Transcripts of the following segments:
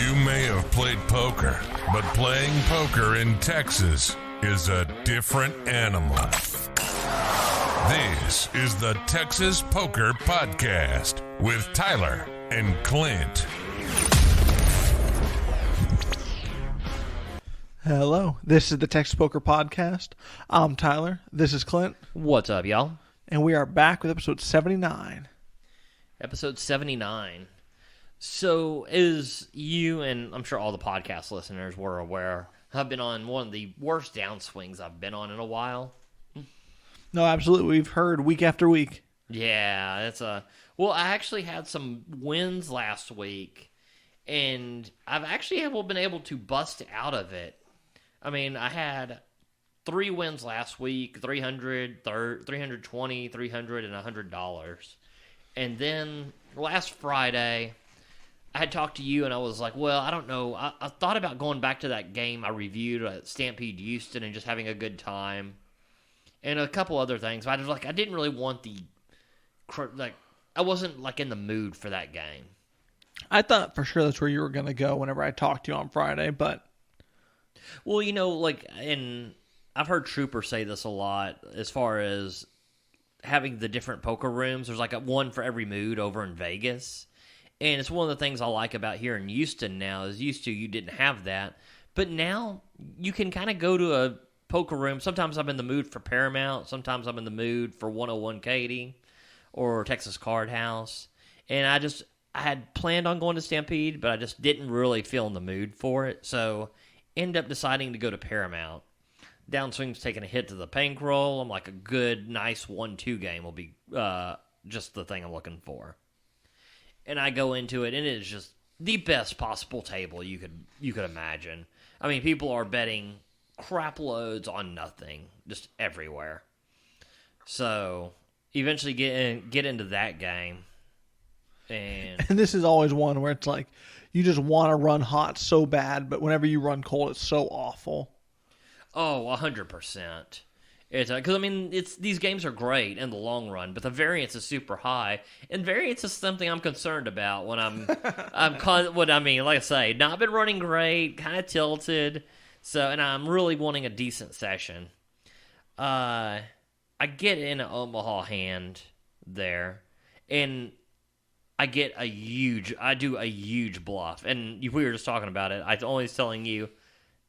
You may have played poker, but playing poker in Texas is a different animal. This is the Texas Poker Podcast with Tyler and Clint. Hello, this is the Texas Poker Podcast. I'm Tyler. This is Clint. What's up, y'all? And we are back with episode 79. Episode 79. So, as you and I'm sure all the podcast listeners were aware, I've been on one of the worst downswings I've been on in a while. No, absolutely. We've heard week after week. Yeah, well, I actually had some wins last week, and I've actually been able to bust out of it. I mean, I had 3 wins last week, $300, $320, $300, and $100. And then last Friday, I had talked to you, and I was like, well, I don't know. I thought about going back to that game I reviewed at Stampede Houston and just having a good time. And a couple other things. But I didn't really want I wasn't in the mood for that game. I thought for sure that's where you were going to go whenever I talked to you on Friday, but... Well, and I've heard Trooper say this a lot as far as having the different poker rooms. There's one for every mood over in Vegas. And it's one of the things I like about here in Houston now is used to you didn't have that. But now you can kind of go to a poker room. Sometimes I'm in the mood for Paramount. Sometimes I'm in the mood for 101 Katy or Texas Card House. And I had planned on going to Stampede, but I just didn't really feel in the mood for it. So ended up deciding to go to Paramount. Downswing's taking a hit to the bankroll. I'm like, a good, nice 1-2 game will be just the thing I'm looking for. And I go into it, and it is just the best possible table you could imagine. I mean, people are betting crap loads on nothing, just everywhere. So, eventually get into that game. And this is always one where it's like, you just want to run hot so bad, but whenever you run cold, it's so awful. Oh, 100%. It's because these games are great in the long run, but the variance is super high, and variance is something I'm concerned about when like I say, not been running great, kind of tilted, and I'm really wanting a decent session. I get in an Omaha hand there, and I do a huge bluff, and we were just talking about it. I'm always telling you,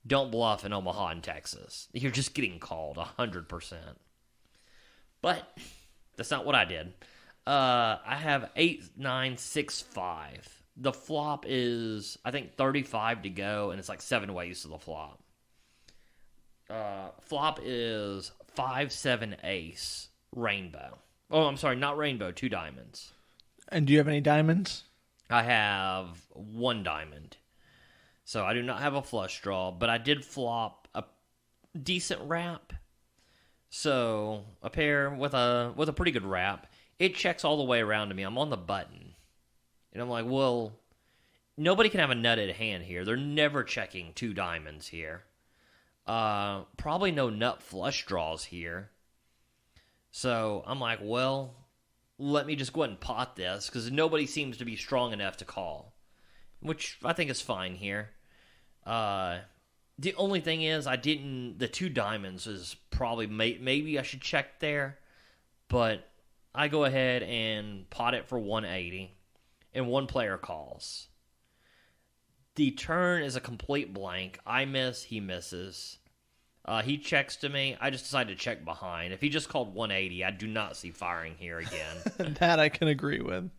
don't bluff in Omaha in Texas. You're just getting called 100%. But that's not what I did. I have 8-9-6-5. The flop is, I think, 35 to go, and it's like 7 ways to the flop. Flop is 5-7 ace rainbow. Oh, I'm sorry, not rainbow, 2 diamonds. And do you have any diamonds? I have 1 diamond. So I do not have a flush draw, but I did flop a decent wrap. So a pair with a pretty good wrap. It checks all the way around to me. I'm on the button. And I'm like, well, nobody can have a nutted hand here. They're never checking 2 diamonds here. Probably no nut flush draws here. So I'm like, well, let me just go ahead and pot this, because nobody seems to be strong enough to call, which I think is fine here. The only thing is, the 2 diamonds is probably, maybe I should check there, but I go ahead and pot it for 180, and 1 player calls. The turn is a complete blank. I miss, he misses. He checks to me. I just decide to check behind. If he just called 180, I do not see firing here again. That I can agree with.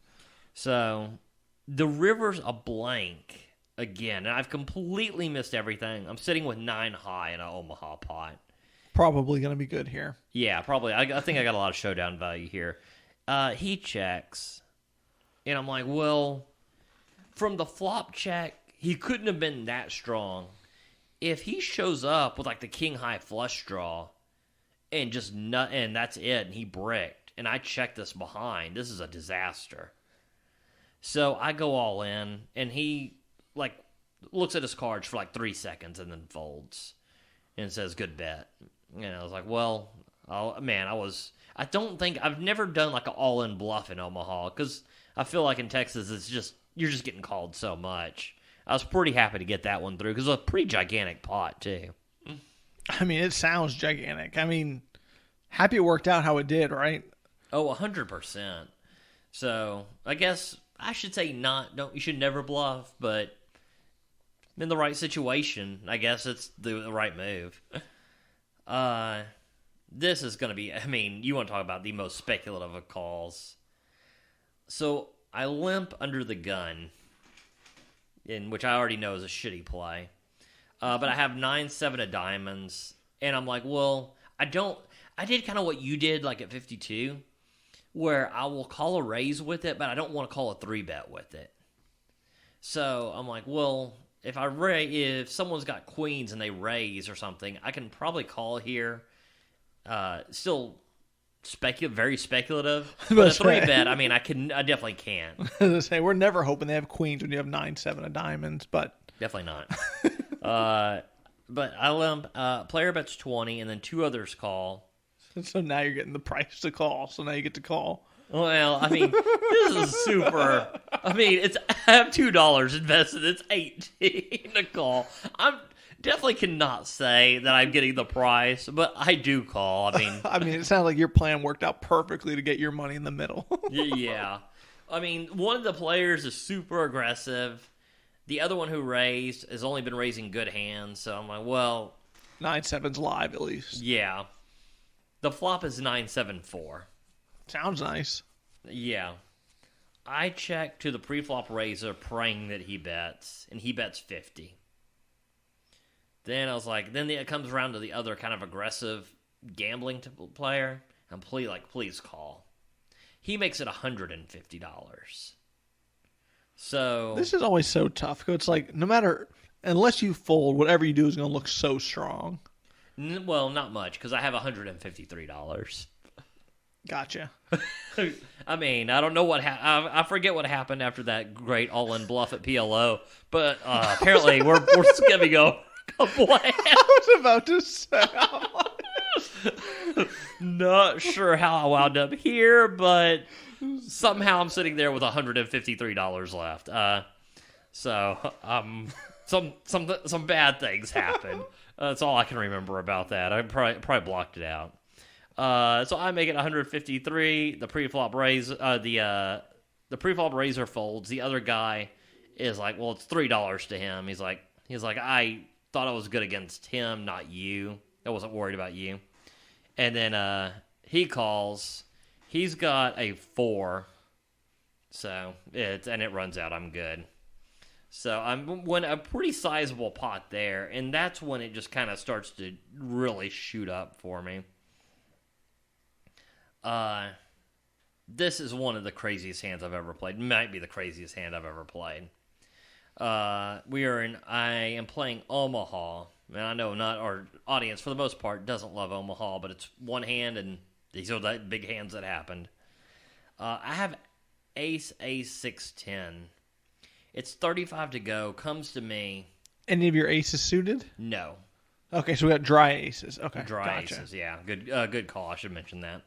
So, the river's a blank again, and I've completely missed everything. I'm sitting with 9 high in an Omaha pot. Probably going to be good here. Yeah, probably. I think I got a lot of showdown value here. He checks, and I'm like, well, from the flop check, he couldn't have been that strong. If he shows up with the king high flush draw and just and that's it, and he bricked, and I check this behind, this is a disaster. So I go all in, and he looks at his cards for 3 seconds and then folds and says, good bet. And I was like, well, I've never done an all-in bluff in Omaha, because I feel like in Texas you're just getting called so much. I was pretty happy to get that one through because it was a pretty gigantic pot too. I mean, it sounds gigantic. I mean, happy it worked out how it did, right? Oh, 100%. So I guess I should say you should never bluff, but in the right situation, I guess it's the right move. This is going to be, I mean, you want to talk about the most speculative of calls. So I limp under the gun, in which I already know is a shitty play. But I have 9-7 of diamonds, and I'm like, well, I did kind of what you did, like at 52, where I will call a raise with it, but I don't want to call a 3-bet with it. So I'm like, well, if someone's got queens and they raise or something, I can probably call here. Still very speculative. But a 3-bet, I mean, I definitely can. I was say we're never hoping they have queens when you have 9-7 of diamonds, but definitely not. But I limp. Player bets 20, and then 2 others call. So now you're getting the price to call. So now you get to call. Well, I mean, this is super. I mean, I have $2 invested. It's 18 to call. I'm definitely cannot say that I'm getting the price, but I do call. I mean, it sounds like your plan worked out perfectly to get your money in the middle. Yeah. I mean, one of the players is super aggressive. The other one who raised has only been raising good hands, so I'm like, well, 9-7's live at least. Yeah. The flop is 9-7-4. Sounds nice. Yeah. I check to the pre-flop raiser praying that he bets, and he bets 50. Then I was like, then it comes around to the other kind of aggressive gambling player. I'm please call. He makes it $150. So this is always so tough. It's like unless you fold, whatever you do is going to look so strong. Well, not much because I have $153. Gotcha. I mean, I don't know what I forget what happened after that great all-in bluff at PLO, but apparently we're skimming over a couple hands. I was about to say. Not sure how I wound up here, but somehow I'm sitting there with $153 left. So some bad things happened. That's all I can remember about that. I probably blocked it out. So I make it 153. The pre-flop raise, the pre-flop raiser folds. The other guy is like, well, it's $3 to him. He's like, I thought I was good against him, not you. I wasn't worried about you. And then he calls. He's got a 4, so it runs out. I'm good. So I'm win a pretty sizable pot there, and that's when it just kind of starts to really shoot up for me. This is one of the craziest hands I've ever played. Might be the craziest hand I've ever played. I am playing Omaha, and I know not our audience for the most part doesn't love Omaha, but it's one hand, and these are the big hands that happened. I have ace 6-10. It's 35 to go. Comes to me. Any of your aces suited? No. Okay, so we got dry aces. Okay, dry aces. Yeah, good call. I should mention that.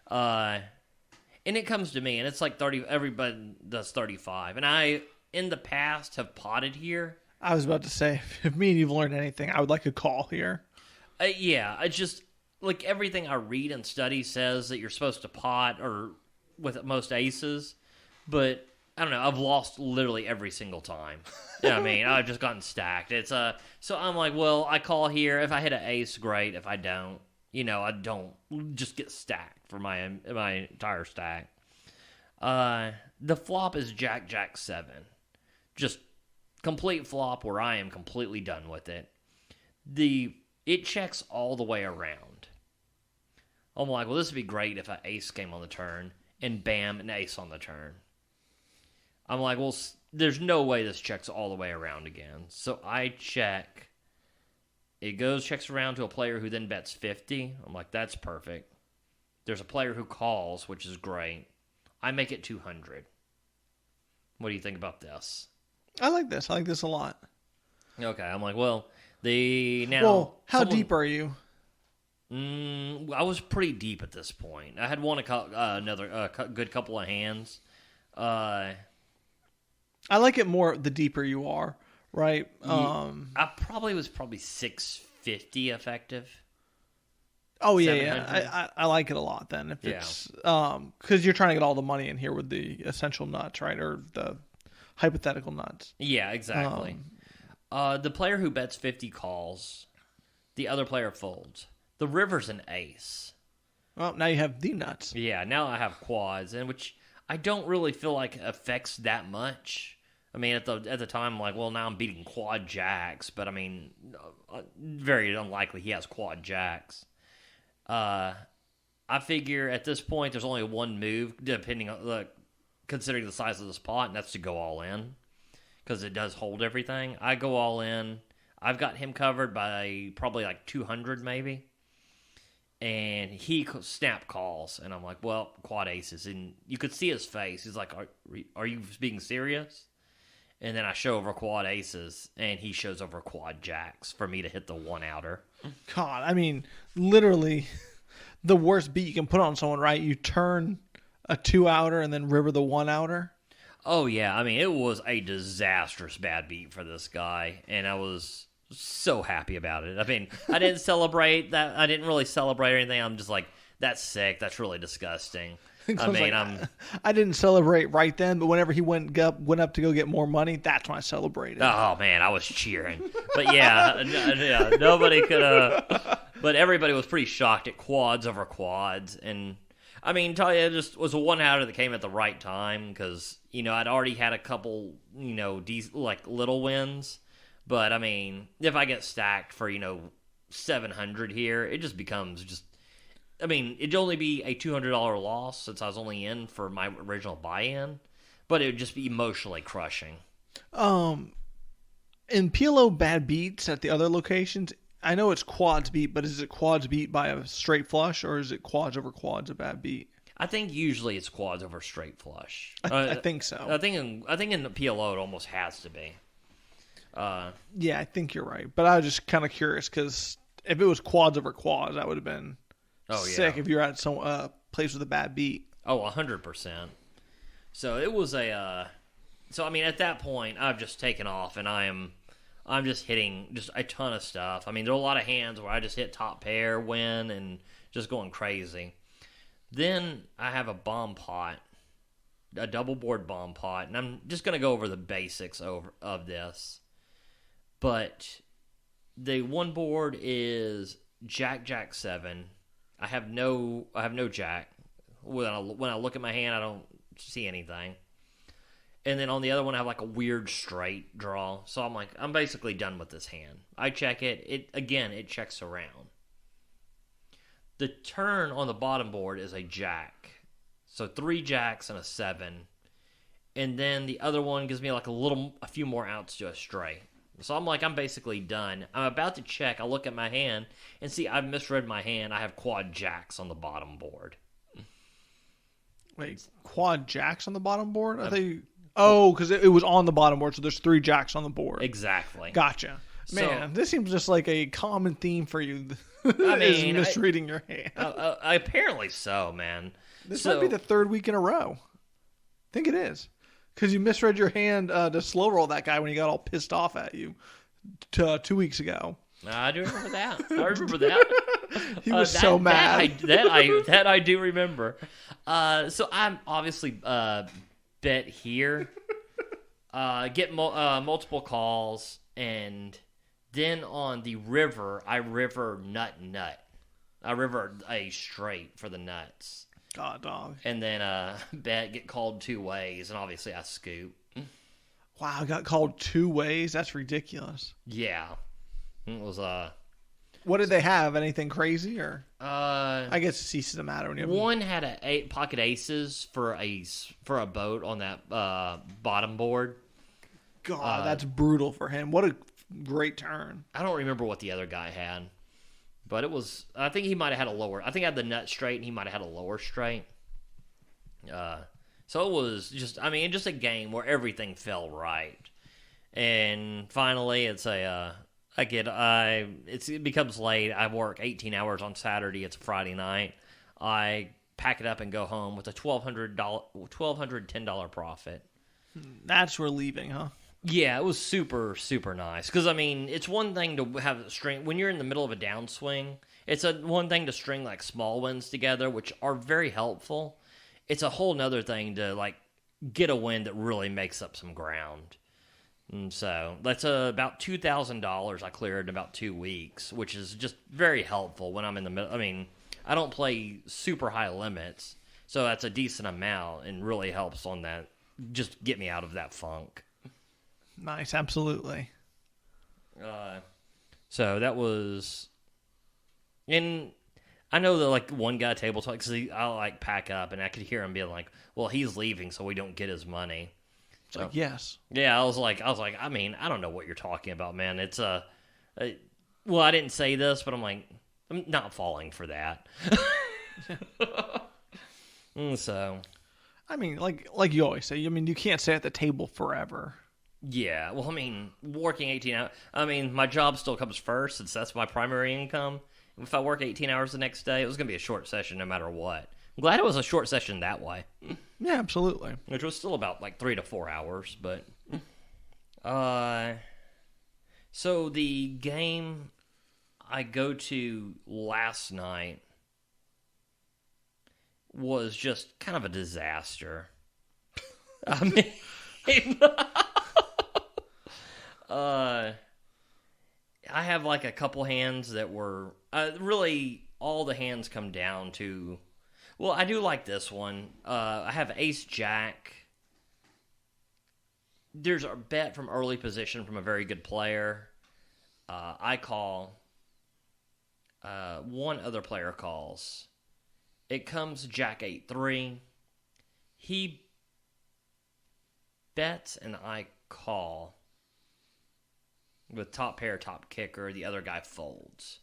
And it comes to me, and it's like 30. Everybody does 35, and in the past have potted here. I was about to say, if me and you've learned anything, I would like a call here. Yeah, it's just like everything I read and study says that you're supposed to pot or with most aces, but I don't know. I've lost literally every single time. Yeah, I mean, I've just gotten stacked. So I'm like, well, I call here. If I hit an ace, great. If I don't, I don't just get stacked for my entire stack. The flop is Jack 7, just complete flop where I am completely done with it. It checks all the way around. I'm like, well, this would be great if an ace came on the turn, and bam, an ace on the turn. I'm like, well, there's no way this checks all the way around again. So I check. It checks around to a player who then bets 50. I'm like, that's perfect. There's a player who calls, which is great. I make it 200. What do you think about this? I like this. I like this a lot. Okay, I'm like, well, how deep are you? I was pretty deep at this point. I had won another good couple of hands. I like it more the deeper you are, right? I probably was 650 effective. Oh yeah. I like it a lot. Then if it's because you're trying to get all the money in here with the essential nuts, right, or the hypothetical nuts. Yeah, exactly. The player who bets 50 calls, the other player folds. The river's an ace. Well, now you have the nuts. Yeah, now I have quads, and which I don't really feel like affects that much. I mean, at the time, I'm like, well, now I'm beating quad jacks, but I mean, very unlikely he has quad jacks. I figure at this point there's only one move, depending on considering the size of this pot, and that's to go all in because it does hold everything. I go all in. I've got him covered by probably like 200 maybe. And he snap calls, and I'm like, well, quad aces. And you could see his face. He's like, are you being serious? And then I show over quad aces, and he shows over quad jacks for me to hit the one-outer. God, I mean, literally the worst beat you can put on someone, right? You turn a 2-outer and then river the 1-outer. Oh, yeah. I mean, it was a disastrous bad beat for this guy, and I was so happy about it. I mean, I didn't celebrate that. I didn't really celebrate anything. I'm just like, that's sick. That's really disgusting. I mean, I didn't celebrate right then, but whenever he went up to go get more money, that's when I celebrated. Oh man, I was cheering. But yeah, nobody could. But everybody was pretty shocked at quads over quads, and I mean, tell you, it just was a one-outer that came at the right time because I'd already had a couple like little wins. But, I mean, if I get stacked for, 700 here, it just becomes I mean, it'd only be a $200 loss since I was only in for my original buy-in, but it would just be emotionally crushing. In PLO bad beats at the other locations, I know it's quads beat, but is it quads beat by a straight flush, or is it quads over quads a bad beat? I think usually it's quads over straight flush. I think so. I think in the PLO it almost has to be. Yeah, I think you're right. But I was just kind of curious because if it was quads over quads, that would have been sick if you're at some place with a bad beat. Oh, 100%. So it was so I mean, at that point, I've just taken off, and I'm just hitting just a ton of stuff. I mean, there are a lot of hands where I just hit top pair, win, and just going crazy. Then I have a bomb pot, a double board bomb pot, and I'm just going to go over the basics of this. But the one board is Jack 7. I have no Jack. When I look at my hand, I don't see anything. And then on the other one, I have like a weird straight draw. So I'm like, I'm basically done with this hand. I check it. It checks around. The turn on the bottom board is a Jack. So 3 jacks and a 7. And then the other one gives me like a few more outs to a straight. So I'm basically done. I'm about to check. I look at my hand and see I've misread my hand. I have quad jacks on the bottom board. Wait, quad jacks on the bottom board? I think. Oh, because it was on the bottom board, so there's 3 jacks on the board. Exactly. Gotcha. Man, this seems just like a common theme for you. I mean, misreading your hand. Apparently so, man. This might be the 3rd week in a row. I think it is. Because you misread your hand to slow roll that guy when he got all pissed off at you 2 weeks ago. I do remember that. I remember that. He was so mad. That I do remember. So I'm obviously bet here. Get multiple calls, and then on the river, I river nut. I river a straight for the nuts. God, dog. And then get called 2 ways, and obviously I scoop. Wow, I got called 2 ways? That's ridiculous. Yeah. It was What did they have? Anything crazy, or I guess it ceases to matter when you have one had pocket aces for a boat on that bottom board. God, that's brutal for him. What a great turn. I don't remember what the other guy had. But it was, I think he might have had a lower, I think I had the nut straight and he might have had a lower straight. So it was just a game where everything fell right. And finally, it becomes late. I work 18 hours on Saturday. It's a Friday night. I pack it up and go home with a $1,210 profit. That's relieving, huh? Yeah, it was super, super nice. Because, I mean, it's one thing to have a string... When you're in the middle of a downswing, it's one thing to string, like, small winds together, which are very helpful. It's a whole nother thing to, like, get a wind that really makes up some ground. And so, that's about $2,000 I cleared in about 2 weeks, which is just very helpful when I'm in the middle. I mean, I don't play super high limits, so that's a decent amount and really helps on that. Just get me out of that funk. Nice, absolutely. So that was, and I know that like one guy table talk because I'll like pack up and I could hear him being like, "Well, he's leaving, so we don't get his money." So, like, yes, yeah, I was like, I mean, I don't know what you're talking about, man. It's well, I didn't say this, but I'm like, I'm not falling for that. So, I mean, like you always say, I mean, you can't stay at the table forever. yeah, well, I mean, working 18 hours, I mean, my job still comes first since that's my primary income. If I work 18 hours the next day, it was going to be a short session no matter what. I'm glad it was a short session that way. Yeah, absolutely. Which was still about like 3 to 4 hours, but... So the game I go to last night was just kind of a disaster. I mean... I have like a couple hands that were... really, all the hands come down to... Well, I do like this one. I have Ace-Jack. There's a bet from early position from a very good player. I call. One other player calls. It comes Jack 8-3. He bets and I call. With top pair, top kicker. The other guy folds.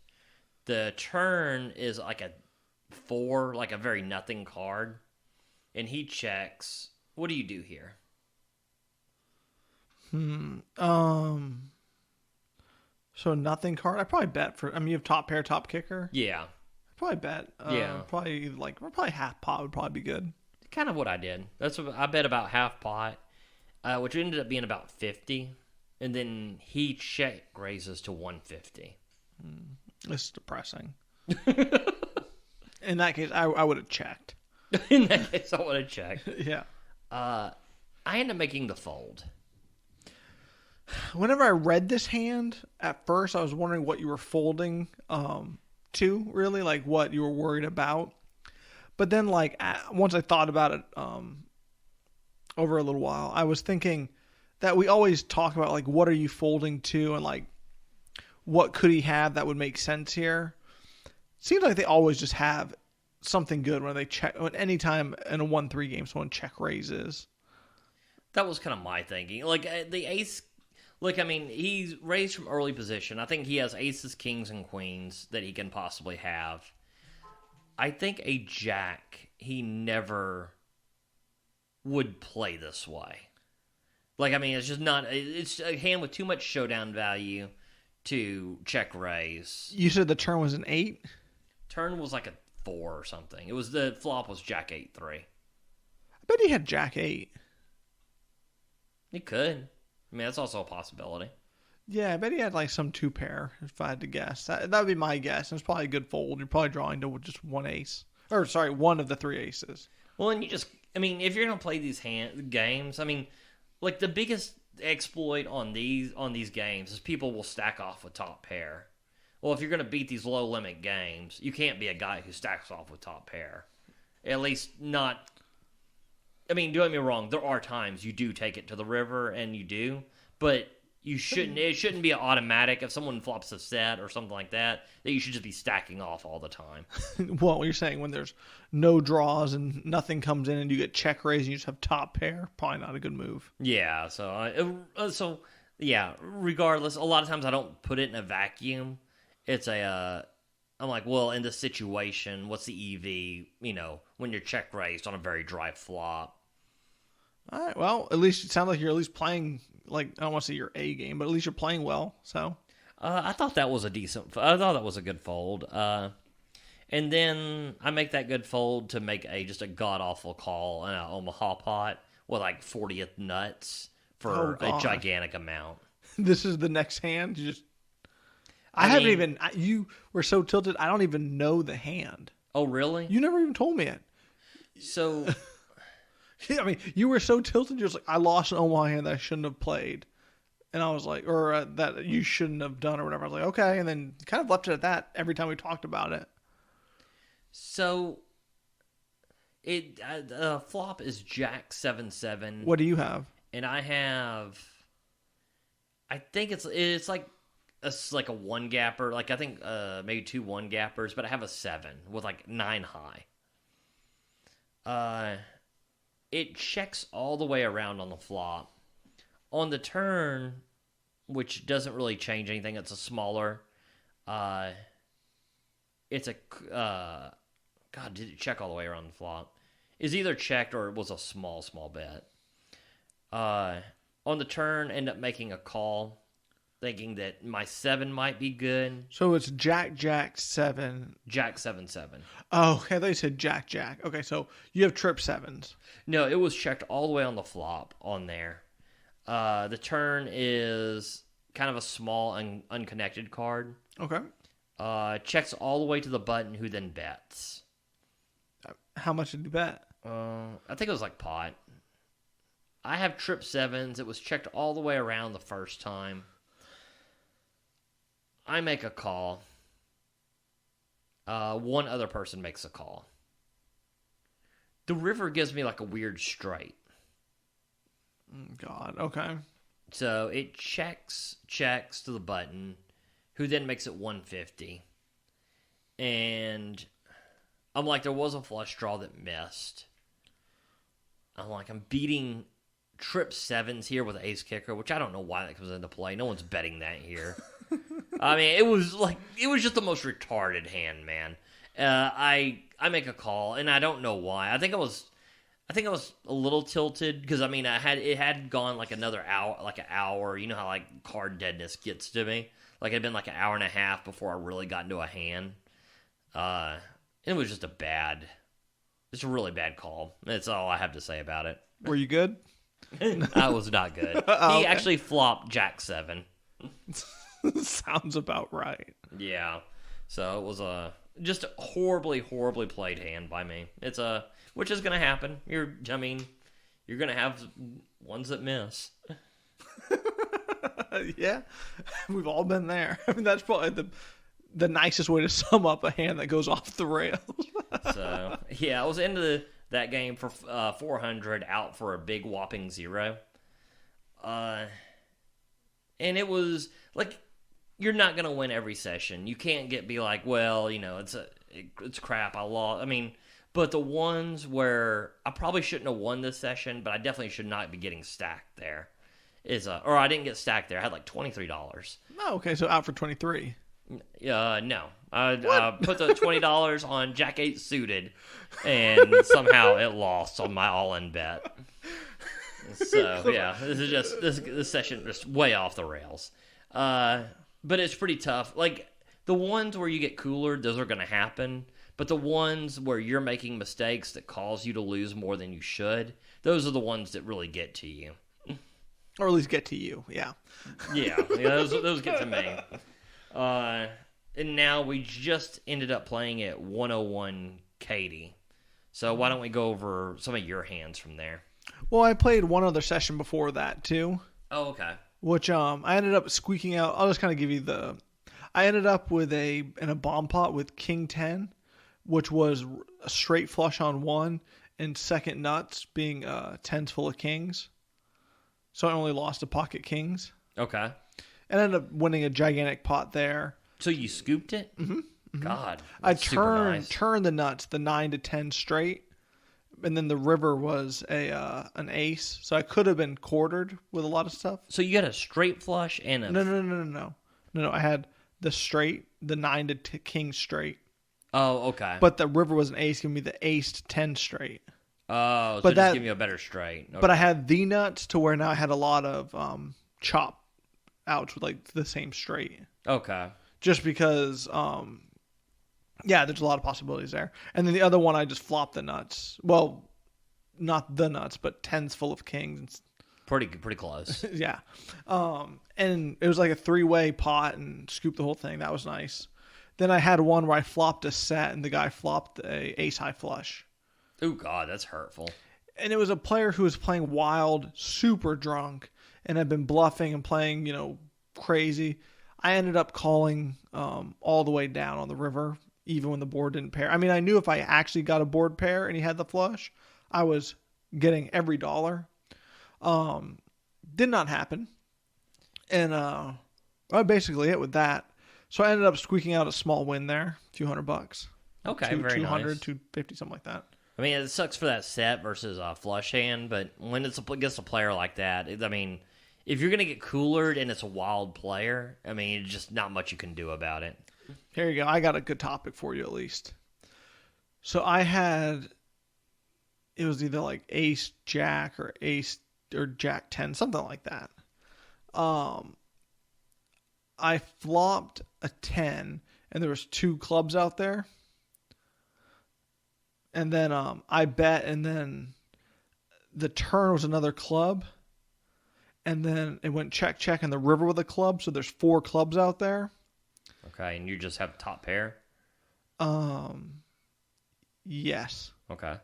The turn is like a 4, like a very nothing card. And he checks. What do you do here? So nothing card. I probably bet for. I mean, you have top pair, top kicker. Yeah. I probably bet. Yeah. Probably half pot would probably be good. Kind of what I did. That's what I bet about half pot, which ended up being about 50, and then he check raises to 150. This is depressing. In that case, I would have checked. In that case, I would have checked. Yeah. I ended up making the fold. Whenever I read this hand, at first I was wondering what you were folding to, really, like what you were worried about. But then, like, once I thought about it over a little while, I was thinking that we always talk about, like, what are you folding to and, like, what could he have that would make sense here. Seems like they always just have something good when they check. When anytime in a 1-3 game, someone check raises. That was kind of my thinking. Like, the ace... Look, I mean, he's raised from early position. I think he has aces, kings, and queens that he can possibly have. I think a jack, he never would play this way. Like, I mean, it's just not... It's a hand with too much showdown value to check raise. You said the turn was an 8? Turn was like a 4 or something. It was the flop was Jack 8-3. I bet he had Jack 8. He could. I mean, that's also a possibility. Yeah, I bet he had like some 2 pair, if I had to guess. That would be my guess. It's probably a good fold. You're probably drawing to just one ace. Or, sorry, one of the 3 aces. Well, and you just... I mean, if you're going to play these games, I mean, like the biggest exploit on these games is people will stack off with top pair. Well, if you're going to beat these low-limit games, you can't be a guy who stacks off with top pair. At least not... I mean, don't get me wrong, there are times you do take it to the river, and you do, but you shouldn't. It shouldn't be an automatic if someone flops a set or something like that you should just be stacking off all the time. Well, you're saying when there's no draws and nothing comes in and you get check raise and you just have top pair, probably not a good move. Yeah, so yeah, regardless, a lot of times I don't put it in a vacuum. It's I'm like, well, in this situation, what's the EV, when you're check raised on a very dry flop? All right, well, at least it sounds like you're at least playing, like, I don't want to say your A game, but at least you're playing well, so. I thought that was a good fold. And then I make that good fold to make just a god-awful call in an Omaha pot with, like, 40th nuts for a gosh. gigantic amount. This is the next hand. I haven't mean- even. You were so tilted. I don't even know the hand. Oh, really? You never even told me it. So, I mean, you were so tilted. You're just like, I lost an Omaha hand that I shouldn't have played, and I was like, or that you shouldn't have done, or whatever. I was like, okay, and then kind of left it at that every time we talked about it. so it flop is Jack 7-7. What do you have? And I have, I think it's like a one gapper. Like I think maybe 2 one gappers, but I have a 7 with like 9 high. It checks all the way around on the flop. On the turn, which doesn't really change anything. It's a smaller. It's a God. Did it check all the way around the flop? It's either checked or it was a small bet. On the turn, end up making a call, thinking that my 7 might be good. So it's Jack 7. Jack 7-7. Oh, okay. I thought you said Jack. Okay, so you have trip 7s. No, it was checked all the way on the flop on there. The turn is kind of a small unconnected card. Okay. Checks all the way to the button, who then bets. How much did you bet? I think it was like pot. I have trip 7s. It was checked all the way around the first time. I make a call. One other person makes a call. The river gives me like a weird straight. God. Okay. So it checks to the button, who then makes it 150. And I'm like, there was a flush draw that missed. I'm like, I'm beating trip 7s here with ace kicker, which I don't know why that comes into play. No one's betting that here. I mean, it was just the most retarded hand, man. I make a call, and I don't know why. I think I was a little tilted because I mean, it had gone like another hour, like an hour. You know how like card deadness gets to me. Like it had been like an hour and a half before I really got into a hand. And it was just it's a really bad call. That's all I have to say about it. Were you good? I was not good. Oh, He okay. actually flopped Jack 7. Sounds about right. Yeah. So it was just a horribly played hand by me. Which is going to happen. You're going to have ones that miss. Yeah, we've all been there. I mean, that's probably the nicest way to sum up a hand that goes off the rails. So, yeah, I was into that game for 400, out for a big whopping 0. And it was like, you're not going to win every session. You can't be like, well, it's crap. I lost. I mean, but the ones where I probably shouldn't have won this session, but I definitely should not be getting stacked there. Or I didn't get stacked there. I had like $23. Oh, okay, so out for 23. No. I put the $20 on Jack 8 suited, and somehow it lost on my all-in bet. So, yeah, this session just way off the rails. But it's pretty tough. Like, the ones where you get coolered, those are going to happen. But the ones where you're making mistakes that cause you to lose more than you should, those are the ones that really get to you. Or at least get to you, yeah. Yeah, those get to me. And now we just ended up playing at 101 Katie. So why don't we go over some of your hands from there? Well, I played one other session before that, too. Oh, okay. Which I ended up squeaking out. I'll just kind of give you I ended up in a bomb pot with King 10, which was a straight flush on 1, and second nuts being 10s full of kings. So I only lost to pocket kings. Okay. And ended up winning a gigantic pot there. So you scooped it? Mm-hmm. God. I super nice. turned the nuts, the 9 to 10 straight, and then the river was an ace. So I could have been quartered with a lot of stuff. So you got a straight flush and a... No. I had the straight, the 9 to king straight. Oh, okay. But the river was an ace, giving me the ace to 10 straight. Oh, so but just give you a better straight. Okay. But I had the nuts to where now I had a lot of chop outs with like the same straight. Okay. Just because, there's a lot of possibilities there. And then the other one, I just flopped the nuts. Well, not the nuts, but 10s full of kings. Pretty close. Yeah. And it was like a 3-way pot and scooped the whole thing. That was nice. Then I had one where I flopped a set and the guy flopped a ace high flush. Oh, God, that's hurtful. And it was a player who was playing wild, super drunk, and had been bluffing and playing, crazy. I ended up calling all the way down on the river, even when the board didn't pair. I mean, I knew if I actually got a board pair and he had the flush, I was getting every dollar. Did not happen. And I basically hit with that. So I ended up squeaking out a small win there, a few $100. Okay, very 200, nice. 250, something like that. I mean, it sucks for that set versus a flush hand, but when it's against a player like that, I mean, if you're going to get coolered and it's a wild player, I mean, it's just not much you can do about it. Here you go. I got a good topic for you at least. So I had, it was either like ace jack or ace or jack 10, something like that. I flopped a 10 and there was 2 clubs out there. And then I bet, and then the turn was another club. And then it went check, check, and the river with a club. So there's 4 clubs out there. Okay, and you just have top pair? Yes. Okay.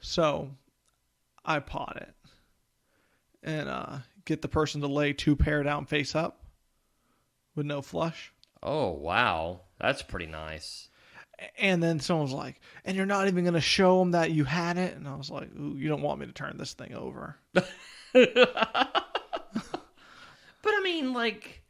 So I pot it. And get the person to lay 2 pair down face up with no flush. Oh, wow. That's pretty nice. And then someone was like, and you're not even going to show them that you had it? And I was like, ooh, you don't want me to turn this thing over. But I mean, like,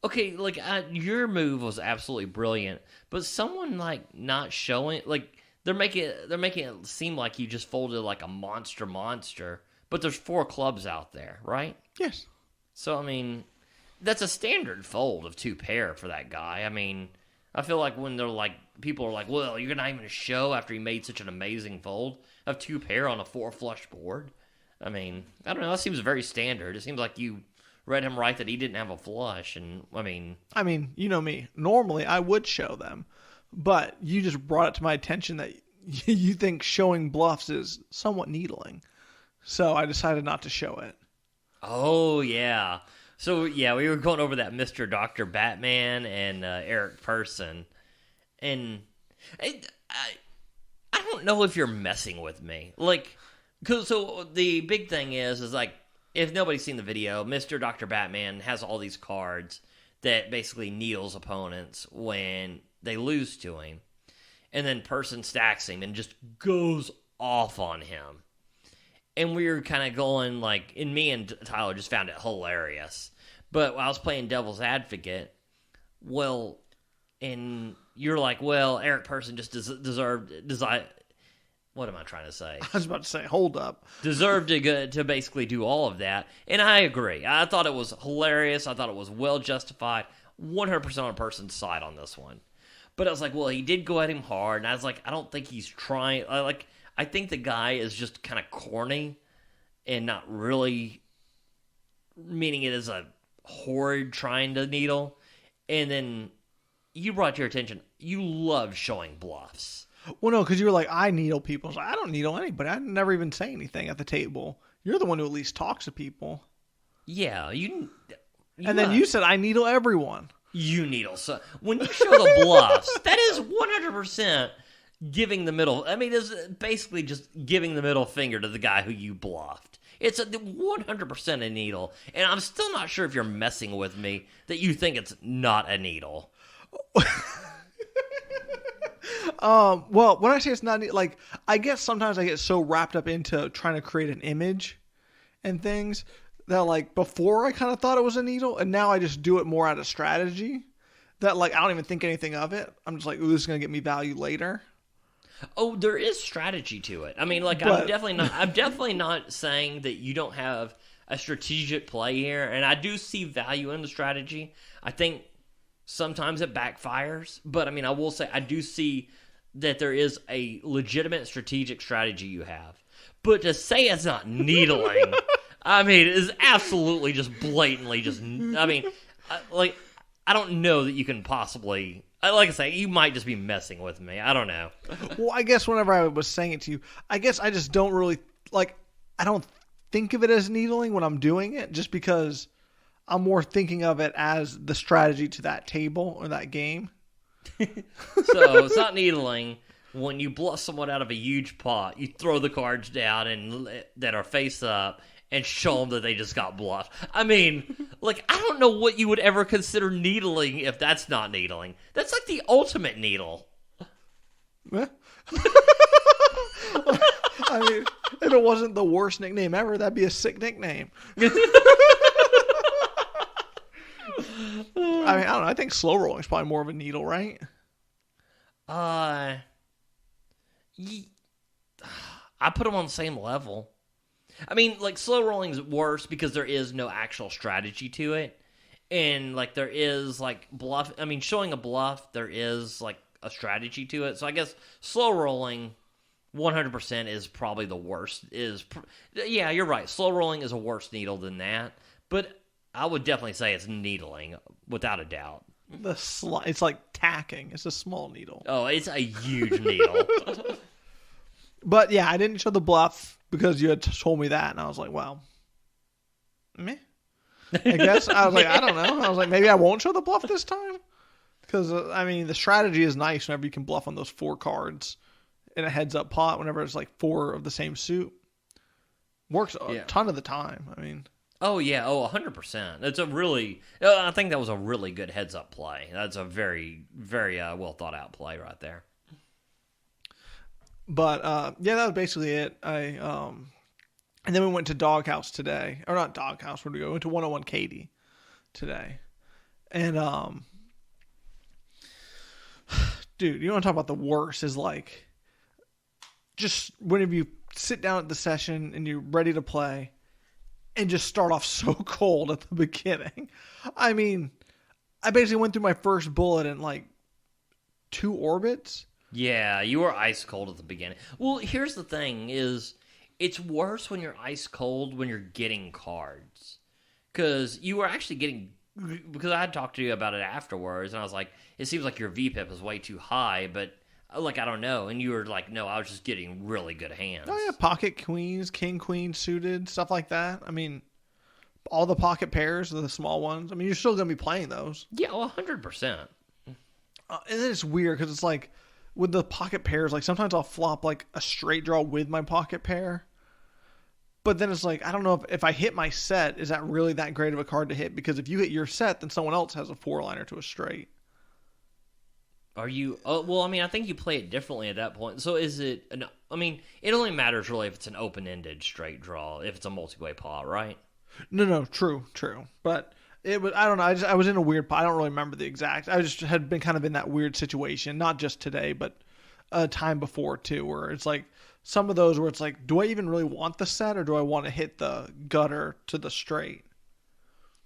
okay, like your move was absolutely brilliant, but someone like not showing, like they're making it seem like you just folded like a monster, but there's 4 clubs out there, right? Yes. So I mean, that's a standard fold of 2 pair for that guy. I mean, I feel like when they're like, people are like, well, you're not even going to show after he made such an amazing fold of 2 pair on a 4 flush board. I mean, I don't know. That seems very standard. It seems like you read him right that he didn't have a flush. And I mean, you know me. Normally I would show them, but you just brought it to my attention that you think showing bluffs is somewhat needling. So I decided not to show it. Oh, yeah. So, yeah, we were going over that Mr. Dr. Batman and Eric Person. And I don't know if you're messing with me. Like, so the big thing is like, if nobody's seen the video, Mr. Dr. Batman has all these cards that basically needles opponents when they lose to him. And then Person stacks him and just goes off on him. And we were kind of going like, and me and Tyler just found it hilarious. But I was playing devil's advocate. Well, and you're like, well, Eric Person just deserved. What am I trying to say? I was about to say, hold up. Deserved to basically do all of that. And I agree. I thought it was hilarious. I thought it was well justified. 100% on a Person's side on this one. But I was like, well, he did go at him hard. And I was like, I don't think he's trying. I think the guy is just kind of corny and not really meaning it as a horrid trying to needle. And then you brought your attention. You love showing bluffs. Well, no, because you were like, I needle people. I was like, I don't needle anybody. I never even say anything at the table. You're the one who at least talks to people. Yeah, and then you said, I needle everyone. You needle. So when you show the bluffs, that is 100% giving the middle. I mean, it's basically just giving the middle finger to the guy who you bluffed. It's 100% a needle. And I'm still not sure if you're messing with me that you think it's not a needle. Well, when I say it's not, like, I guess sometimes I get so wrapped up into trying to create an image and things that, like, before I kind of thought it was a needle, and now I just do it more out of strategy that, like, I don't even think anything of it. I'm just like, ooh, this is going to get me value later. Oh, there is strategy to it. I mean, like, I'm definitely not saying that you don't have a strategic play here, and I do see value in the strategy. I think sometimes it backfires, but I mean, I will say I do see that there is a legitimate strategic strategy you have. But to say it's not needling, I mean, it is absolutely just blatantly just, I mean, I don't know that you can possibly, like I say, you might just be messing with me. I don't know. Well, I guess whenever I was saying it to you, I guess I just don't really, like, I don't think of it as needling when I'm doing it, just because I'm more thinking of it as the strategy to that table or that game. So it's not needling. When you bluff someone out of a huge pot, you throw the cards down and that are face up and show them that they just got bluffed. I mean, like, I don't know what you would ever consider needling if that's not needling. That's like the ultimate needle. I mean, if it wasn't the worst nickname ever, that'd be a sick nickname. I mean, I don't know. I think slow rolling is probably more of a needle, right? I put them on the same level. I mean, like, slow rolling is worse because there is no actual strategy to it. And, like, there is, like, bluff. I mean, showing a bluff, there is, like, a strategy to it. So I guess slow rolling 100% is probably the worst. Yeah, you're right. Slow rolling is a worse needle than that. But I would definitely say it's needling, without a doubt. It's like tacking. It's a small needle. Oh, it's a huge needle. But yeah, I didn't show the bluff because you had told me that, and I was like, well, meh. I guess. I was like, I don't know. I was like, maybe I won't show the bluff this time. Because, I mean, the strategy is nice whenever you can bluff on those 4 cards in a heads-up pot whenever it's like 4 of the same suit. Works a ton of the time. I mean... Oh, yeah. Oh, 100%. It's a really... I think that was a really good heads-up play. That's a very, very well-thought-out play right there. But, yeah, that was basically it. And then we went to Doghouse today. Or not Doghouse. Where did we go? We went to 101 Katy today. And, dude, you want to talk about the worst is, like, just whenever you sit down at the session and you're ready to play... and just start off so cold at the beginning. I mean, I basically went through my first bullet in like 2 orbits. Yeah, you were ice cold at the beginning. Well, here's the thing is, it's worse when you're ice cold when you're getting cards. Because you were actually getting... Because I had talked to you about it afterwards, and I was like, it seems like your VPIP is way too high, but... Like, I don't know. And you were like, no, I was just getting really good hands. Oh, yeah. Pocket queens, king, queen suited, stuff like that. I mean, all the pocket pairs, the small ones. I mean, you're still going to be playing those. Yeah, well, 100%. And then it's weird because it's like, with the pocket pairs, like, sometimes I'll flop, like, a straight draw with my pocket pair. But then it's like, I don't know if I hit my set, is that really that great of a card to hit? Because if you hit your set, then someone else has a 4-liner to a straight. Are you... Oh, well, I mean, I think you play it differently at that point. So is it... I mean, it only matters really if it's an open-ended straight draw, if it's a multi-way pot, right? No, true. But it was... I don't know. I was in a weird pot. I don't really remember the exact... I just had been kind of in that weird situation, not just today, but a time before, too, where it's like some of those where it's like, do I even really want the set, or do I want to hit the gutter to the straight?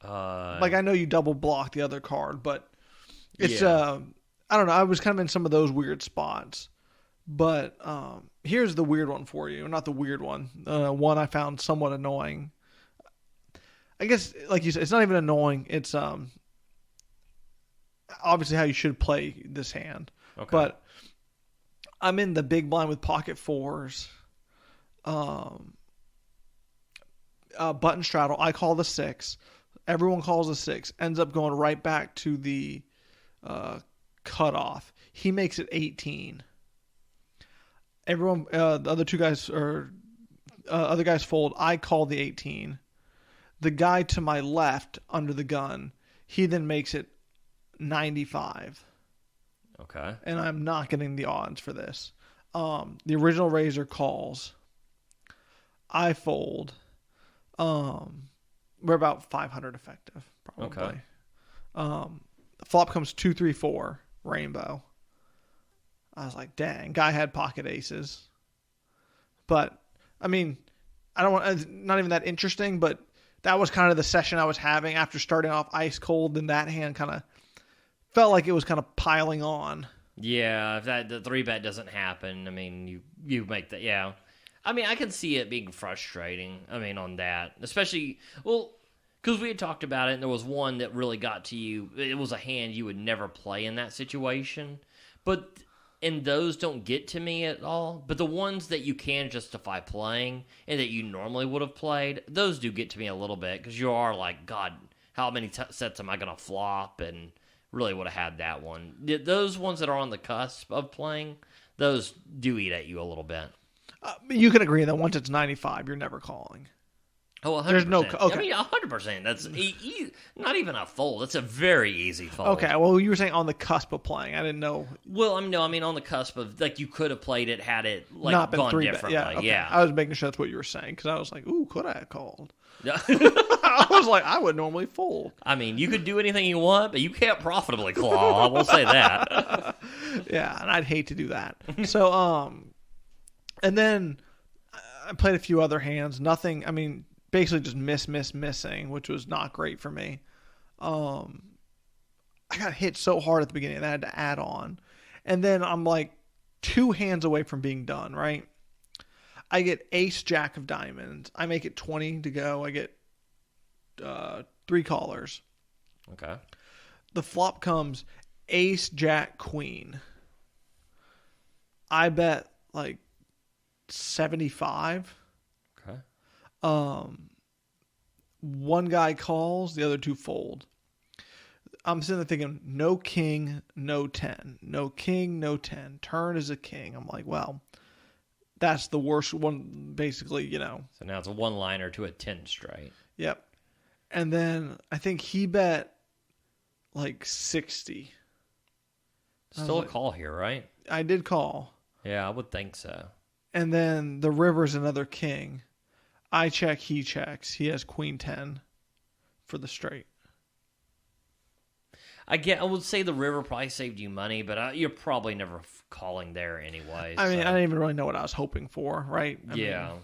Like, I know you double block the other card, but it's... Yeah. I don't know. I was kind of in some of those weird spots. But here's the weird one for you. Not the weird one. One I found somewhat annoying. I guess, like you said, it's not even annoying. It's obviously how you should play this hand. Okay. But I'm in the big blind with pocket 4s. Button straddle. I call the 6. Everyone calls the 6. Ends up going right back to the... cutoff. He makes it 18. Everyone, the other 2 guys other guys fold. I call the 18. The guy to my left under the gun, he then makes it 95. Okay. And I'm not getting the odds for this. The original raiser calls. I fold. We're about 500 effective, probably. Okay. Flop comes 2, 3, 4. Rainbow. I was like, dang, guy had pocket aces. But, I mean, I don't want, not even that interesting, but that was kind of the session I was having after starting off ice cold, and that hand kind of felt like it was kind of piling on. Yeah, if the 3-bet doesn't happen, I mean, you make that, yeah. I mean, I can see it being frustrating, I mean, on that. Especially, well... Because we had talked about it, and there was one that really got to you. It was a hand you would never play in that situation. But and those don't get to me at all. But the ones that you can justify playing and that you normally would have played, those do get to me a little bit because you are like, God, how many sets am I going to flop? And really would have had that one. Those ones that are on the cusp of playing, those do eat at you a little bit. You can agree that once it's 95, you're never calling. Oh, 100%. There's no. Okay. I mean, 100%. That's not even a fold. That's a very easy fold. Okay. Well, you were saying on the cusp of playing. I didn't know. Well, I mean on the cusp of like you could have played it had it like Not been gone 3-bet. differently. Yeah. Okay. Yeah. I was making sure that's what you were saying because I was like, ooh, could I have called? I was like, I would normally fold. I mean, you could do anything you want, but you can't profitably claw. I will say that. Yeah, and I'd hate to do that. So, and then I played a few other hands. Nothing. I mean, basically just missing, which was not great for me. I got hit so hard at the beginning that I had to add on. And then I'm like 2 hands away from being done, right? I get ace jack of diamonds. I make it 20 to go. I get 3 callers. Okay. The flop comes ace jack queen. I bet like 75. Okay. One guy calls, the other 2 fold. I'm sitting there thinking, no king, no 10. No king, no 10. Turn is a king. I'm like, well, that's the worst one, basically, you know. So now it's a 1-liner to a 10 straight. Yep. And then I think he bet like 60. Still a call here, right? I did call. Yeah, I would think so. And then the river's another king. I check, he checks. He has queen 10 for the straight. I would say the river probably saved you money, but you're probably never calling there anyway. I mean, so. I didn't even really know what I was hoping for, right? I Yeah. mean,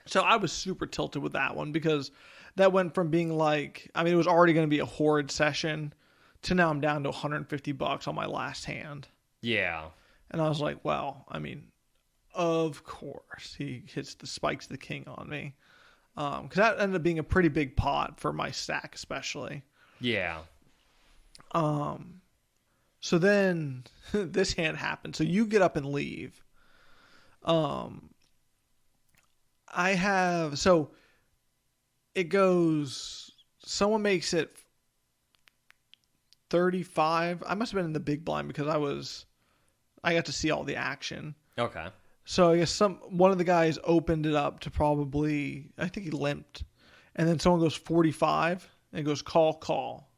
so I was super tilted with that one because that went from being like, I mean, it was already going to be a horrid session to now I'm down to $150 on my last hand. Yeah. And I was like, well, I mean, of course he spikes the king on me. Because that ended up being a pretty big pot for my stack, especially. Yeah. So then this hand happened. So you get up and leave. So it goes, someone makes it 35. I must have been in the big blind because I got to see all the action. Okay. So I guess one of the guys opened it up to probably, I think he limped. And then someone goes 45 and it goes call.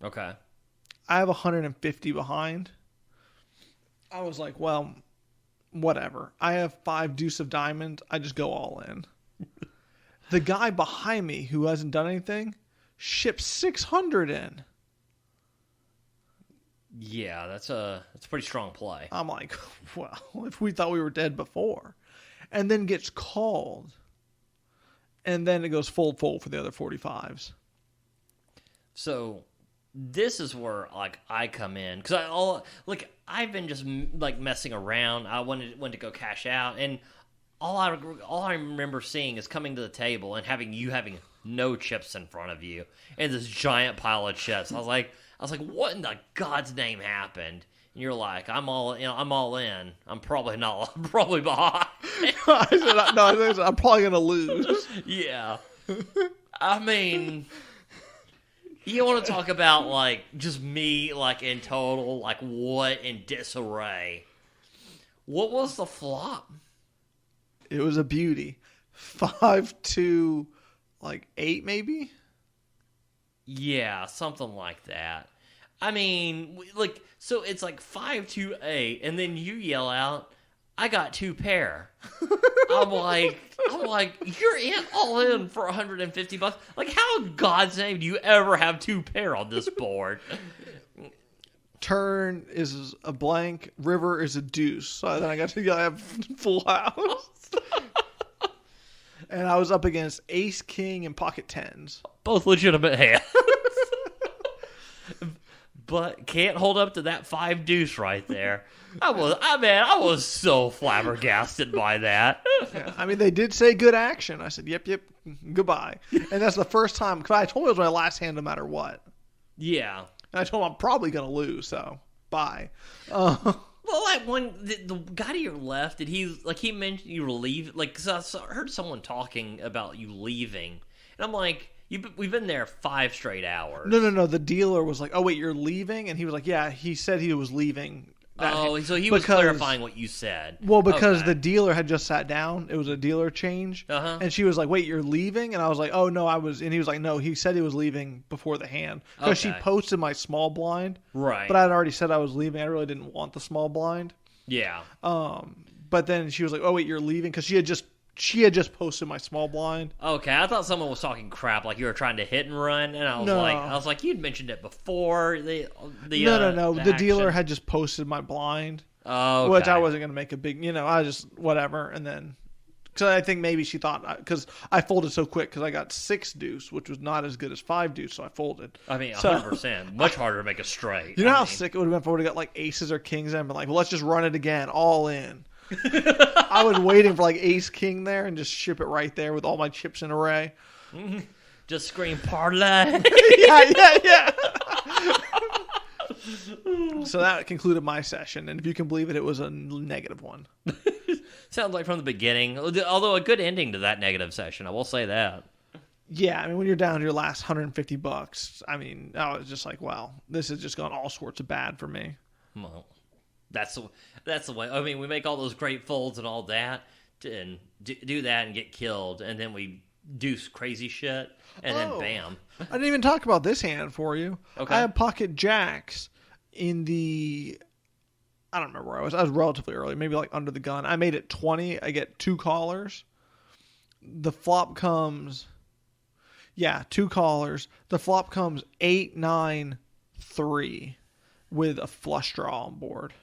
Okay. I have 150 behind. I was like, well, whatever. I have 5 deuce of diamonds. I just go all in. The guy behind me who hasn't done anything ships 600 in. Yeah, that's a pretty strong play. I'm like, well, if we thought we were dead before. And then gets called. And then it goes fold for the other 45s. So this is where like I come in because I've been just like messing around. I wanted to go cash out, and all I remember seeing is coming to the table and having no chips in front of you and this giant pile of chips. I was like, what in the God's name happened? And you're like, I'm all in. I'm probably not. I'm probably behind. I said, I'm probably gonna lose. Yeah. I mean, you want to talk about like just me like in total like what in disarray? What was the flop? It was a beauty. 5 to like 8 maybe. Yeah, something like that. I mean, like, so it's like 5 to 8, and then you yell out, "I got 2 pair." I'm like, you're all in for $150. Like, how in God's name do you ever have 2 pair on this board? Turn is a blank. River is a deuce. So then I got to have full house. And I was up against ace, king, and pocket 10s. Both legitimate hands. But can't hold up to that 5 deuce right there. I was so flabbergasted by that. Yeah, I mean, they did say good action. I said, yep, goodbye. And that's the first time, because I told him it was my last hand no matter what. Yeah. And I told him I'm probably going to lose, so bye. Well, like the guy to your left, did he mentioned you were leaving? Like, 'cause I heard someone talking about you leaving, and I'm like, we've been there 5 straight hours. No. The dealer was like, "Oh wait, you're leaving?" And he was like, "Yeah." He said he was leaving. So he was clarifying what you said. Well, because the dealer had just sat down. It was a dealer change. Uh-huh. And she was like, "Wait, you're leaving?" And I was like, "Oh, no, I was." And he was like, "No, he said he was leaving before the hand." Because she posted my small blind. Right. But I had already said I was leaving. I really didn't want the small blind. Yeah. But then she was like, "Oh, wait, you're leaving?" Because she had just posted my small blind. Okay, I thought someone was talking crap, like you were trying to hit and run, and I was like, you'd mentioned it before. No. The dealer had just posted my blind. Oh, okay. Which I wasn't going to make a big, I just, whatever. And then, because I think maybe she thought, because I folded so quick, because I got 6 deuce, which was not as good as 5 deuce, so I folded. I mean, 100%. Much harder to make a straight. You know how sick it would have been if I would have got like aces or kings and been like, well, let's just run it again, all in. I was waiting for like ace king there and just ship it right there with all my chips in array. Just scream parlay. yeah. So that concluded my session, and if you can believe it, it was a -1. Sounds like from the beginning, although a good ending to that negative session, I will say that. Yeah, I mean, when you're down to your last $150, I mean, I was just like, wow, this has just gone all sorts of bad for me. Well, that's the way. I mean, we make all those great folds and all that, and do that and get killed, and then we do crazy shit, and then bam. I didn't even talk about this hand for you. Okay. I had pocket jacks in the... I don't remember where I was. I was relatively early, maybe like under the gun. I made it 20. I get 2 callers. The flop comes... Yeah, 2 callers. The flop comes 8, 9, 3 with a flush draw on board.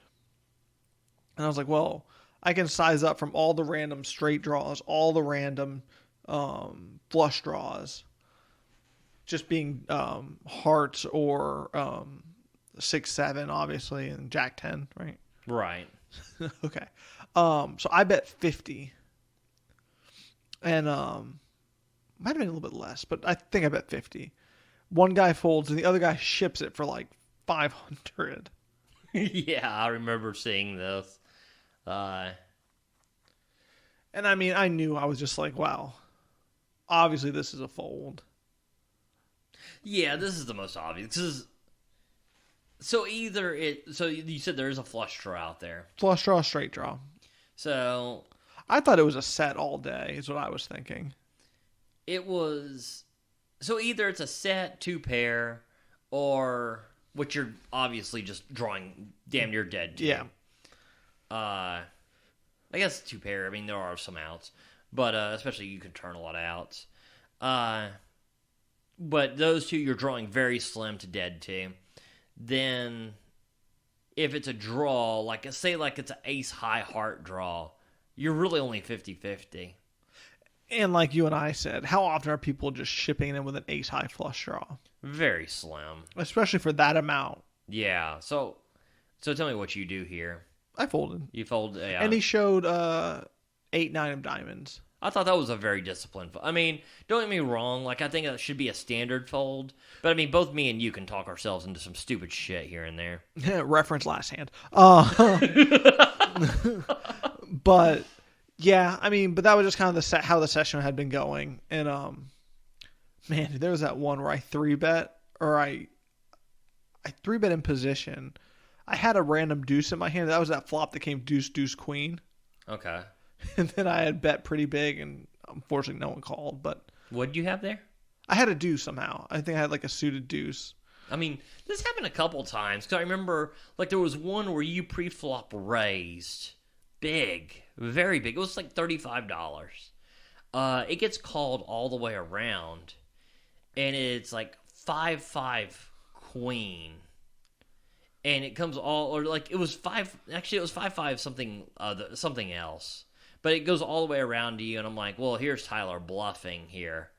And I was like, well, I can size up from all the random straight draws, all the random flush draws, just being hearts or 6, 7, obviously, and Jack 10, right? Right. Okay. So I bet 50. And might have been a little bit less, but I think I bet 50. One guy folds, and the other guy ships it for like 500. Yeah, I remember seeing this. And I mean, I knew, I was just like, wow, obviously this is a fold. Yeah, this is the most obvious. So you said there is a flush draw out there. Flush draw, straight draw. So I thought it was a set all day, is what I was thinking. It was... So either it's a set, 2 pair, or... Which you're obviously just drawing damn near dead to. Yeah. I guess 2 pair. I mean, there are some outs. But especially you can turn a lot of outs. But those 2 you're drawing very slim to dead to. Then if it's a draw, say it's an ace high heart draw, you're really only 50-50. And like you and I said, how often are people just shipping in with an ace high flush draw? Very slim. Especially for that amount. Yeah. So tell me what you do here. I folded. You fold. Yeah. And he showed 8, 9 of diamonds. I thought that was a very disciplined fold. I mean, don't get me wrong. I think that should be a standard fold. But I mean, both me and you can talk ourselves into some stupid shit here and there. Reference last hand. But yeah, I mean, but that was just kind of how the session had been going. And man, there was that one where I 3-bet, or I 3-bet in position. I had a random deuce in my hand. That was that flop that came deuce, deuce, queen. Okay. And then I had bet pretty big, and unfortunately no one called. But what did you have there? I had a deuce somehow. I think I had like a suited deuce. I mean, this happened a couple times. Because I remember, there was one where you pre-flop raised big, very big. It was like $35. It gets called all the way around, and it's like 5-5 queen. And it comes all, or it was 5, actually it was 5-5 something else. But it goes all the way around to you, and I'm like, well, here's Tyler bluffing here.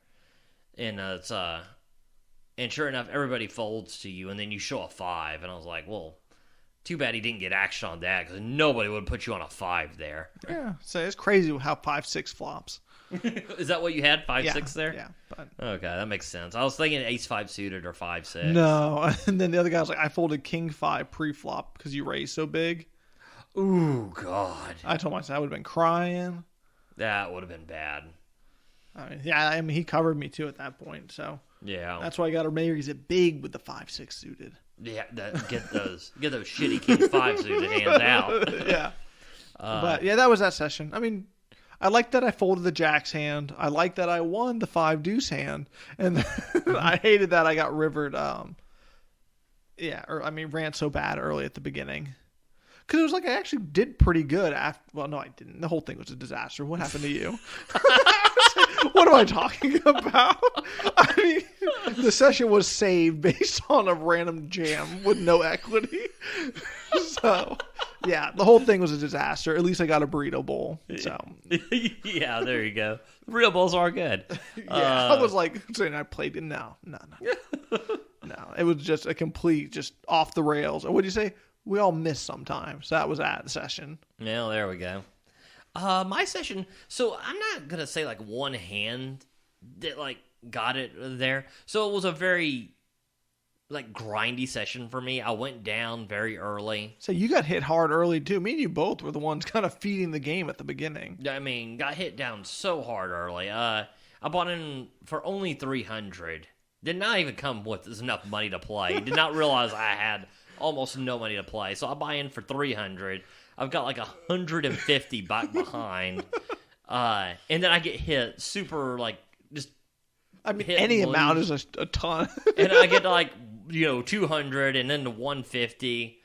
And and sure enough, everybody folds to you, and then you show a 5. And I was like, well, too bad he didn't get action on that, because nobody would put you on a 5 there. Yeah, so it's crazy how 5-6 flops. Is that what you had, 5-6 there? Yeah. But... Okay, that makes sense. I was thinking ace-5 suited or 5-6. No, and then the other guy was like, I folded king-5 pre-flop because you raised so big. Ooh, God. I told myself I would have been crying. That would have been bad. I mean, he covered me too at that point, so Yeah. that's why I got to raise it big with the 5-6 suited. Yeah, get those shitty King 5 suited hands out. Yeah. But yeah, that was that session. I mean, I like that I folded the Jack's hand. I like that I won the 5 deuce hand, and I hated that I got rivered. Ran so bad early at the beginning. Because it was like I actually did pretty good after. Well, no, I didn't. The whole thing was a disaster. What happened to you? What am I talking about? I mean, the session was saved based on a random jam with no equity. So, yeah, the whole thing was a disaster. At least I got a burrito bowl. So, yeah, there you go. Burrito bowls are good. yeah, I was like saying I played it. No. No, it was just a complete, just off the rails. What do you say? We all miss sometimes. That was at the session. Well, there we go. My session, so I'm not going to say like one hand that like got it there. So it was a very like grindy session for me. I went down very early. So you got hit hard early too. Me and you both were the ones kind of feeding the game at the beginning. I mean, got hit down so hard early. I bought in for only 300. Did not even come with enough money to play. Did not realize I had almost no money to play. So I buy in for 300. I've got like 150 back behind. And then I get hit super like just. I mean, any amount is a ton. And I get to like, 200 and then to 150.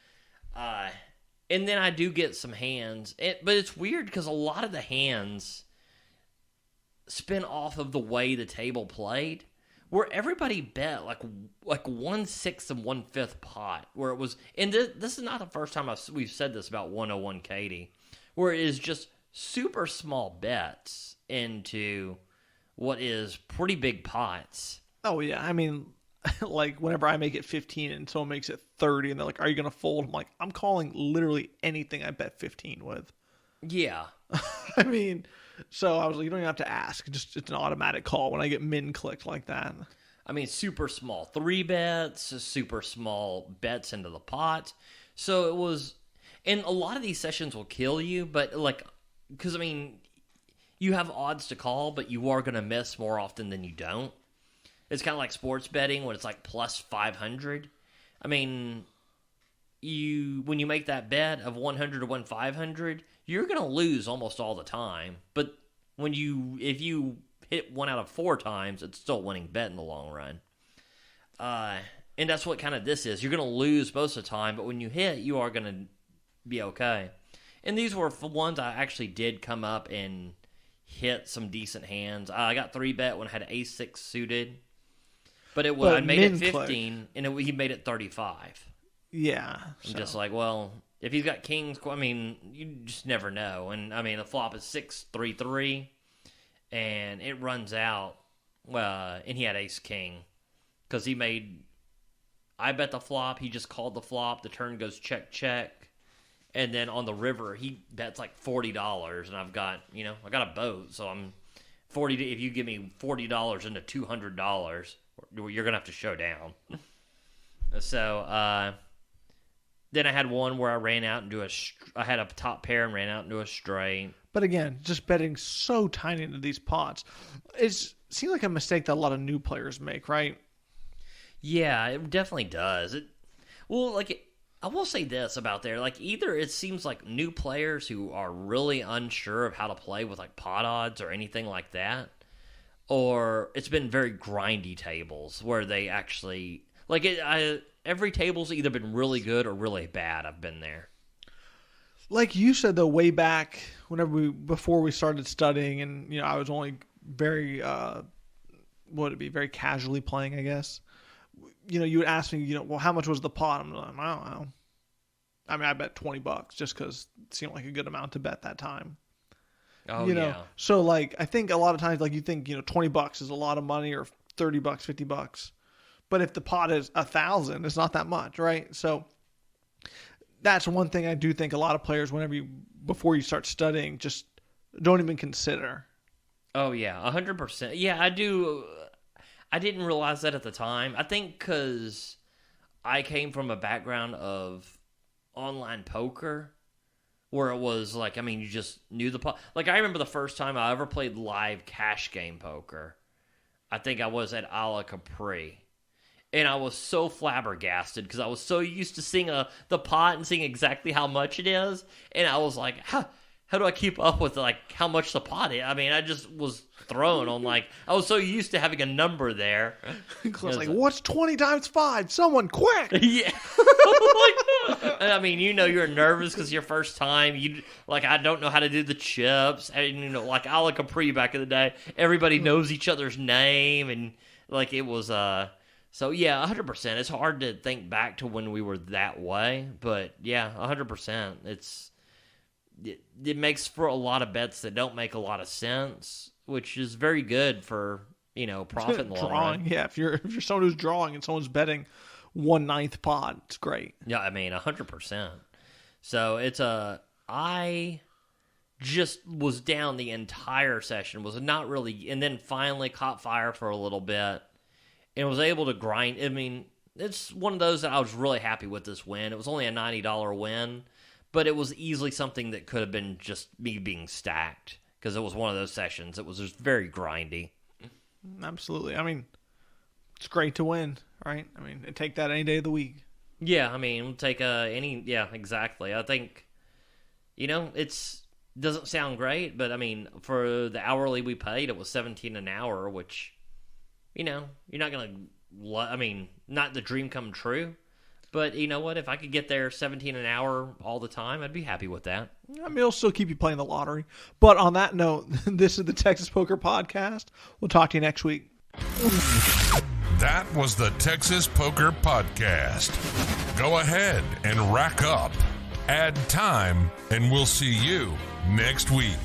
And then I do get some hands. But it's weird because a lot of the hands spin off of the way the table played. Where everybody bet like 1/6 and 1/5 pot, where it was, and this is not the first time we've said this about 101 Katie, where it is just super small bets into what is pretty big pots. Oh yeah, I mean, like whenever I make it 15 and someone makes it 30, and they're like, "Are you gonna fold?" I'm like, "I'm calling literally anything I bet 15 with." Yeah, I mean. So I was like, you don't even have to ask. It's an automatic call when I get min clicked like that. I mean, super small 3 bets, super small bets into the pot. So it was, and a lot of these sessions will kill you, but like, because I mean, you have odds to call, but you are going to miss more often than you don't. It's kind of like sports betting when it's like plus 500. I mean, when you make that bet of 100 to 500, you're going to lose almost all the time. But if you hit 1 out of 4 times, it's still a winning bet in the long run. And that's what kind of this is. You're going to lose most of the time, but when you hit, you are going to be okay. And these were ones I actually did come up and hit some decent hands. I got 3-bet when I had ace-6 suited. But I made it 15, and he made it 35. Yeah. I'm just like, well, if he's got kings, I mean, you just never know. And, I mean, the flop is 6-3-3, and it runs out, and he had ace-king. Because I bet the flop, he just called the flop, the turn goes check, and then on the river, he bets like $40, and I've got, I got a boat, so I'm 40, if you give me $40 into $200, you're going to have to show down. So, then I had one where I ran out into I had a top pair and ran out into a straight. But again, just betting so tiny into these pots. It seems like a mistake that a lot of new players make, right? Yeah, it definitely does. I will say this about there. Like, either it seems like new players who are really unsure of how to play with like pot odds or anything like that, or it's been very grindy tables where they actually every table's either been really good or really bad. I've been there. Like you said, though, way back before we started studying, and I was only very very casually playing, I guess. You would ask me, well, how much was the pot? I'm like, I don't know. I mean, I bet $20 just because it seemed like a good amount to bet that time. Oh, yeah. So, like, I think a lot of times, like, you think, $20 is a lot of money, or $30, $50. But if the pot is 1,000, it's not that much, right? So that's one thing I do think a lot of players, before you start studying, just don't even consider. Oh yeah, 100%. Yeah, I do. I didn't realize that at the time. I think because I came from a background of online poker, where it was like, I mean, you just knew the pot. Like, I remember the first time I ever played live cash game poker. I think I was at a la Capri. And I was so flabbergasted because I was so used to seeing the pot and seeing exactly how much it is. And I was like, how do I keep up with like how much the pot is? I mean, I just was thrown on like, I was so used to having a number there. Clint's like, what's 20 times 5? Someone quick! Yeah. And I mean, you're nervous because your first time. I don't know how to do the chips. And, like a la Capri back in the day, everybody knows each other's name. And like it was, so yeah, 100%. It's hard to think back to when we were that way. But yeah, 100%. It makes for a lot of bets that don't make a lot of sense, which is very good for, profit in the long run. Yeah, if you're someone who's drawing and someone's betting 1/9 pot, it's great. Yeah, I mean, 100%. So I just was down the entire session, was not really, and then finally caught fire for a little bit and was able to grind. I mean, it's one of those that I was really happy with this win. It was only a $90 win. But it was easily something that could have been just me being stacked because it was one of those sessions. It was just very grindy. Absolutely. I mean, it's great to win, right? I mean, take that any day of the week. Yeah, I mean, we'll take yeah, exactly. I think, it's doesn't sound great, but I mean, for the hourly we paid, it was $17 an hour, which, you're not going to, I mean, not the dream come true. But you know what? If I could get there 17 an hour all the time, I'd be happy with that. I mean, it'll still keep you playing the lottery. But on that note, this is the Texas Poker Podcast. We'll talk to you next week. That was the Texas Poker Podcast. Go ahead and rack up, add time, and we'll see you next week.